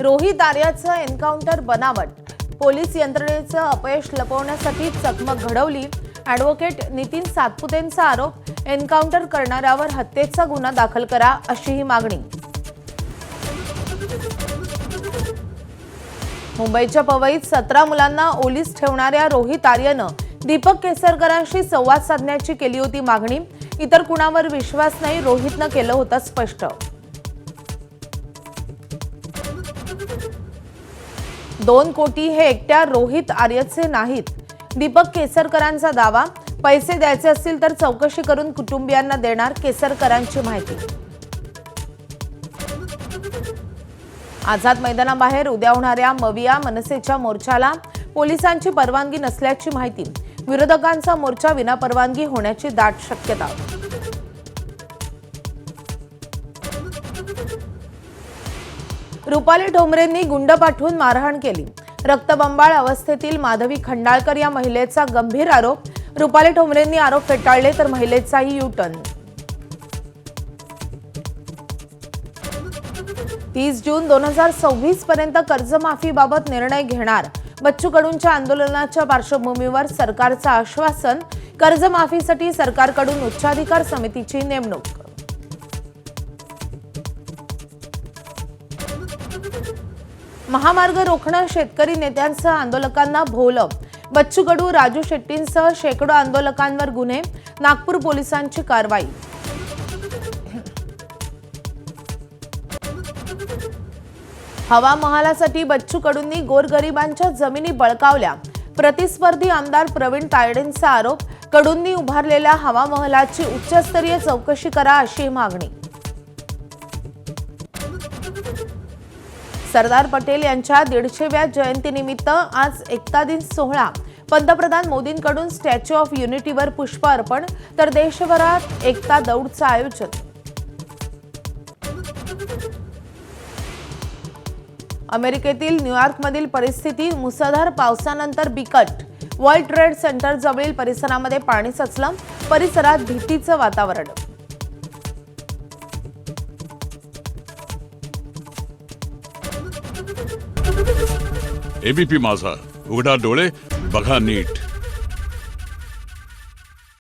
Rohit आर्याचं encounter बनावट, police यंत्रणेचं अपयश लपवण्यासाठी चकमक घडवली। ॲडव्होकेट नितीन सातपुतेंचा आरोप, एन्काउंटर करणाऱ्यावर हत्येचा गुन्हा दाखल करा अशीही मागणी। मुंबईच्या पवईत 17 मुलांना ओलीस ठेवणाऱ्या रोहित आर्यनं दीपक केसरकरांशी संवाद साधण्याची केली होती मागणी। इतर कुणावर विश्वास नाही, रोहितनं केलं होतं स्पष्ट। 2 कोटी हे एकट्या रोहित आर्यचे नाहीत, दीपक केसरकरांचा दावा। पैसे द्यायचे असतील तर चौकशी करून कुटुंबियांना देणार, केसरकरांची माहिती। आझाद मैदानाबाहेर उद्या होणाऱ्या मविया मनसेच्या मोर्चाला पोलिसांची परवानगी नसल्याची माहिती। विरोधकांचा मोर्चा विनापरवानगी होण्याची दाट शक्यता। रुपाली ठोंबरेंनी गुंड पाठवून मारहाण केली, रक्तबंबाळ अवस्थेतील माधवी खंडाळकर या महिलेचा गंभीर आरोप। रुपाली ठोंबरेंनी आरोप फेटाळले तर महिलेचाही यू-टर्न। 30 जून 2026 पर्यंत कर्जमाफीबाबत निर्णय घेणार, बच्चू कडूंच्या आंदोलनाच्या पार्श्वभूमीवर सरकारचं आश्वासन। कर्जमाफीसाठी सरकारकडून उच्चाधिकार समितीची नेमणूक। महामार्ग रोखणं, शेतकरी नेत्यांसह आंदोलकांना भोवलं, बच्चू कडू, राजू शेट्टींसह शेकडो आंदोलकांवर गुन्हे, नागपूर पोलिसांची कारवाई। हवा महालासाठी बच्चू कडूंनी गोरगरिबांच्या जमिनी बळकावल्या, प्रतिस्पर्धी आमदार प्रवीण तायडेंचा आरोप। कडूंनी उभारलेल्या हवा महलाची उच्चस्तरीय चौकशी करा अशी मागणी। सरदार पटेल यांच्या 150व्या जयंतीनिमित्त आज एकता दिन सोहळा, पंतप्रधान मोदींकडून स्टॅच्यू ऑफ युनिटीवर पुष्प अर्पण, तर देशभरात एकता दौडचं आयोजन। अमेरिकेतील न्यूयॉर्कमधील परिस्थिती मुसळधार पावसानंतर बिकट, वर्ल्ड ट्रेड सेंटर जवळील परिसरामध्ये पाणी साचलं, परिसरात भीतीचं वातावरण। एबीपी माझा, उघडा डोळे बघा नीट।